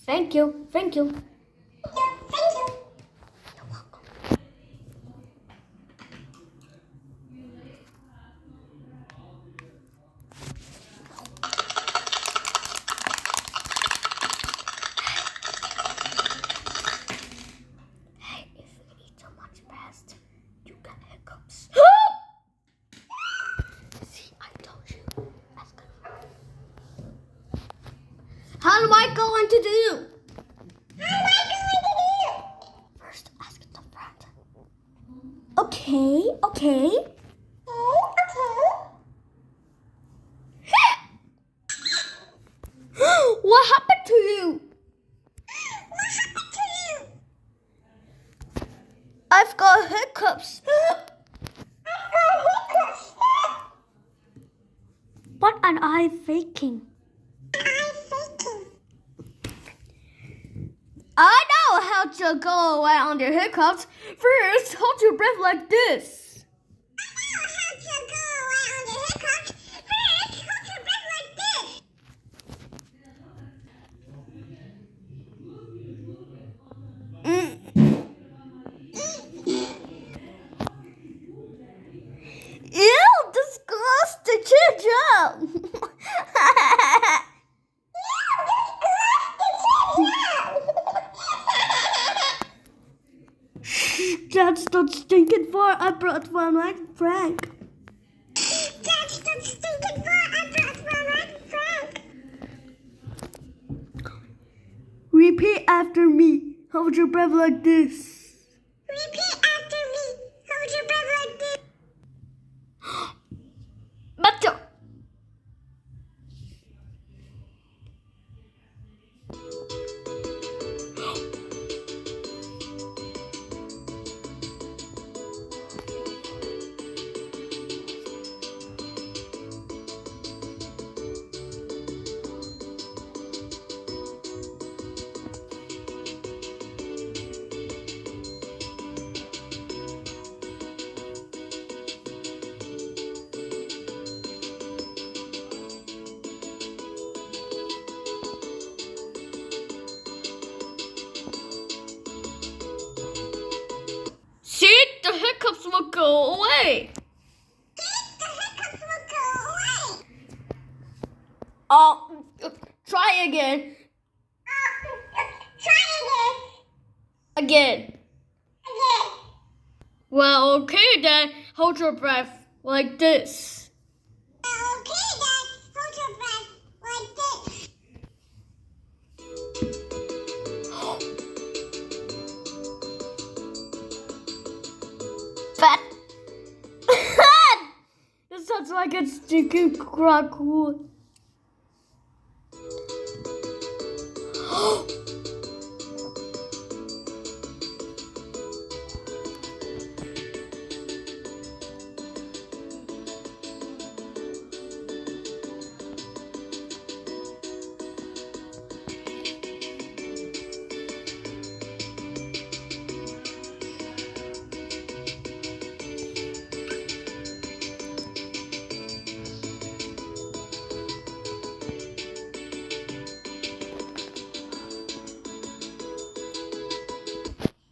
Thank you. Thank you. You're welcome. Hey, if you eat too much fast, you get hiccups. See, I told you. That's good. How am I going to do? First, ask the friend. Okay. What happened to you? I've got hiccups. What am I faking? I know how to go around your hiccups. First, hold your breath like this. Ew, disgusting. Change up. That's the stinking fart I brought from my Frank. Repeat after me. Hold your breath like this. Better. See, the hiccups will go away. Try again. Again. Well, okay then. Hold your breath like this. Fat. This sounds like a stinking crock.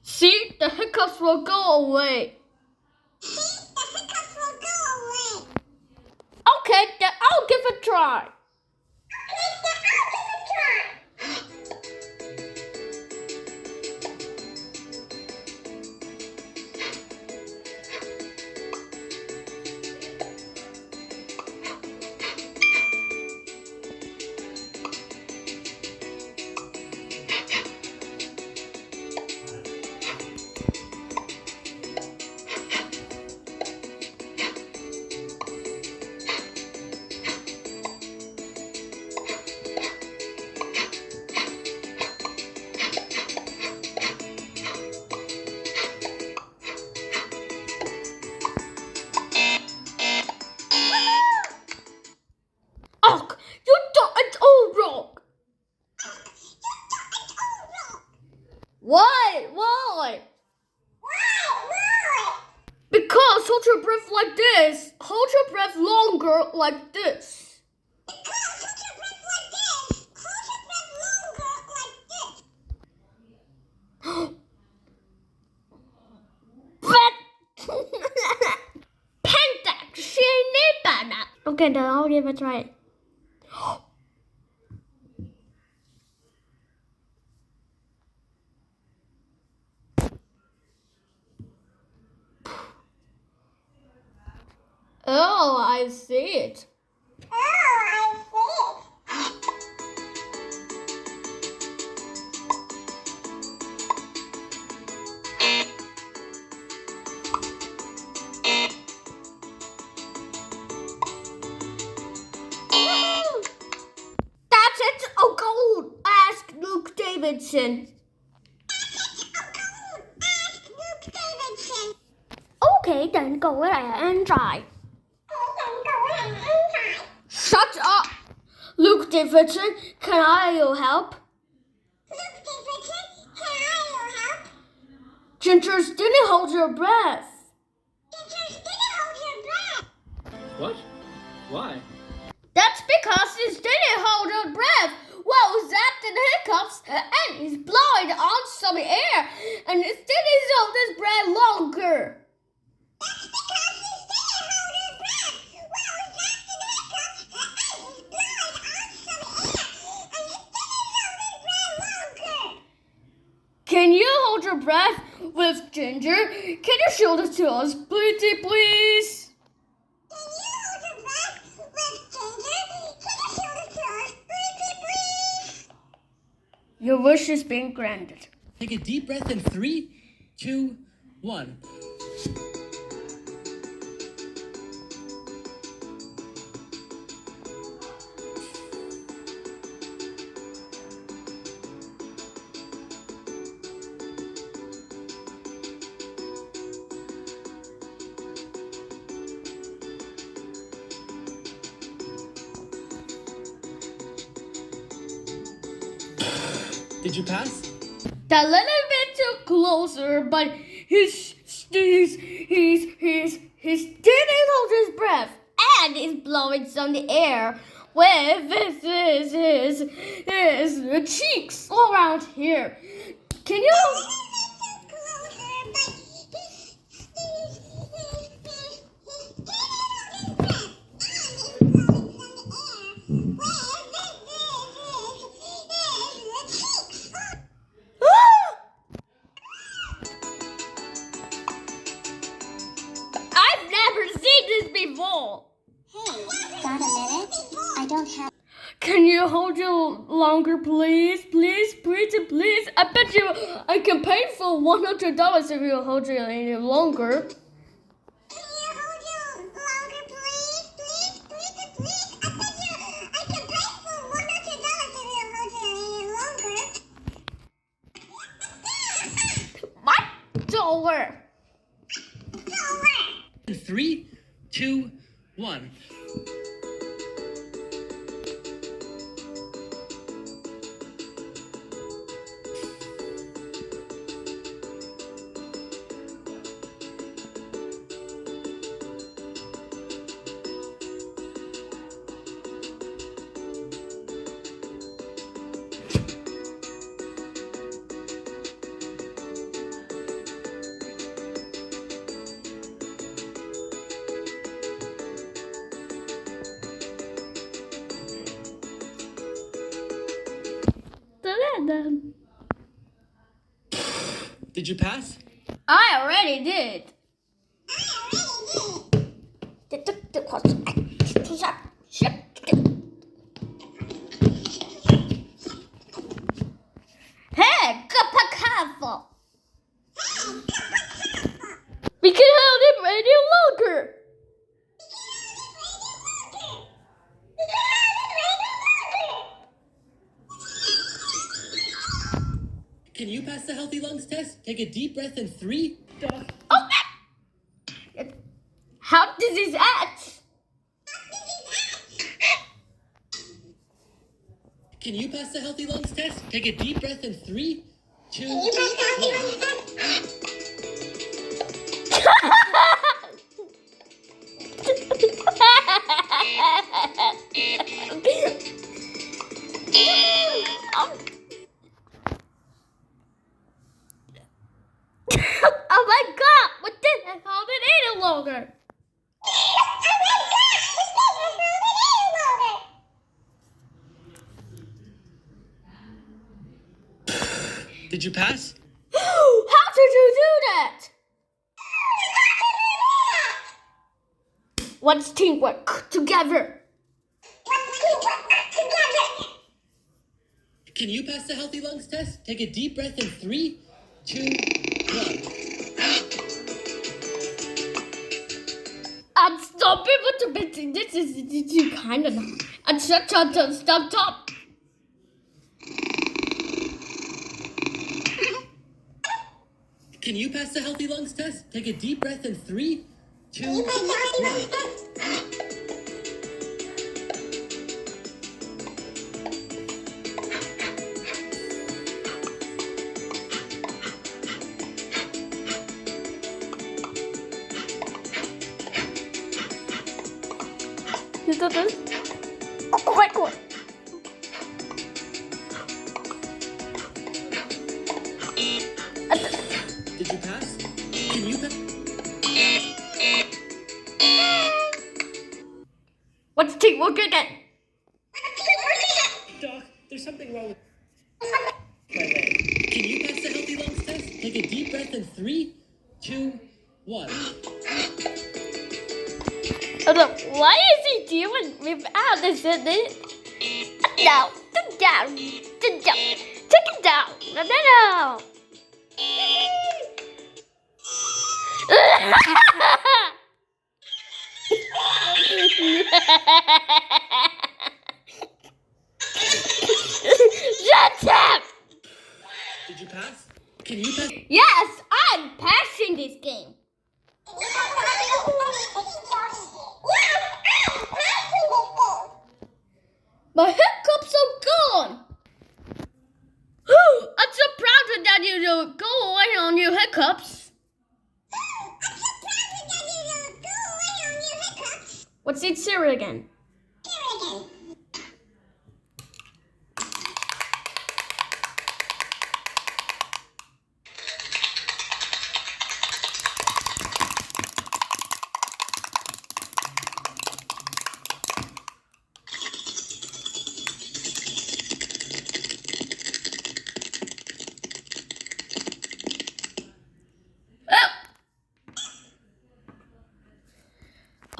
See, the hiccups will go away. Okay, then I'll give it a try. Why? Because hold your breath like this. Hold your breath longer like this. Okay, then I'll give it a try. Oh, I see it. That's it. Oh, gold. Ask Luke Davidson. Okay, then go ahead and try. Shut up, Luke Davidson. Can I help? Ginger, didn't hold your breath. What? Why? That's because he didn't hold your breath. Well, Zach did hiccups and he's blowing on some air and he didn't hold his breath longer. Can you hold your breath with Ginger? Can you show this to us, please? Your wish is being granted. Take a deep breath in 3, 2, 1. Did you pass? A little bit too closer, but he's didn't hold his breath and he's blowing some the air with his cheeks all around here. Can you? I've never seen this before. Hey, got a minute? I don't have. Can you hold you longer, please? Please. I bet you I can pay for $100 if you hold you any longer. Can you hold you longer, please? I bet you I can pay for $100 if you hold you any longer. What? Dollar. 3, 2, 1. Did you pass? I already did. Hey, be careful. We can hold it any longer. Can you pass the healthy lungs test? Take a deep breath in 3. Oh, how does this act? Can you pass the healthy lungs test? Take a deep breath in 3, 2, 1. Oh my God! What the heck? Hold it any longer. Did you pass? How did you do that? What's teamwork together? Can you pass the healthy lungs test? Take a deep breath in 3, 2, 1. And stop people to be. This is kind of. And stop. Can you pass the healthy lungs test? Take a deep breath in 3, 2, 1. Quick one. Did you pass? Can you pass? What's teamwork again? Doc, there's something wrong with my leg. Can you pass the healthy lungs test? Take a deep breath in 3, 2, 1. Why is he doing without this? Down, down, take it down. No. Shut up! Did you pass? Can you pass? Yes, I'm passing this game. My hiccups are gone. I'm so proud that you don't go away on your hiccups. What's it, Sarah again?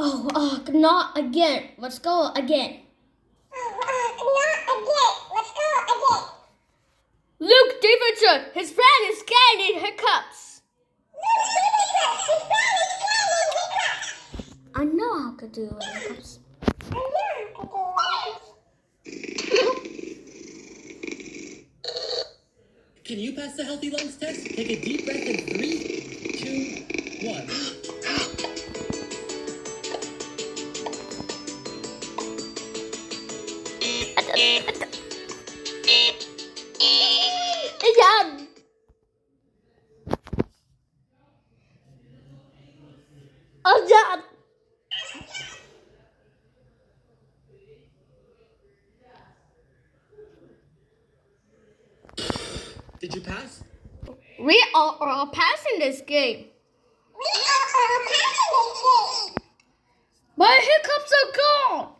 Oh, not again. Let's go again. Luke Davidson, his friend is getting hiccups. I know how to do hiccups. Can you pass the healthy lungs test? Take a deep breath in 3, 2, 1. Again. Again. Did you pass? We are passing this game. My hiccups are gone.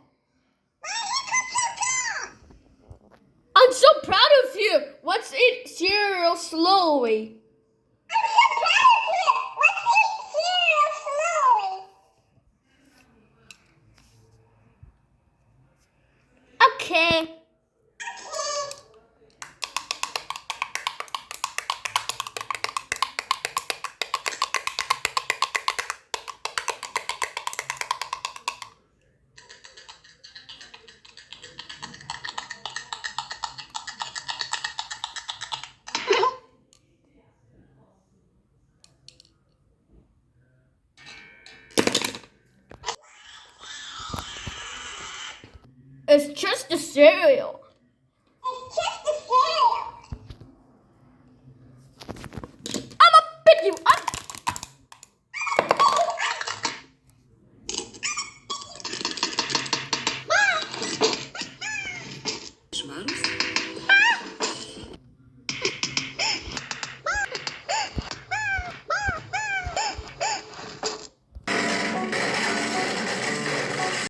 I'm so proud of you. What's it, cereal slowly? Okay. It's just a cereal.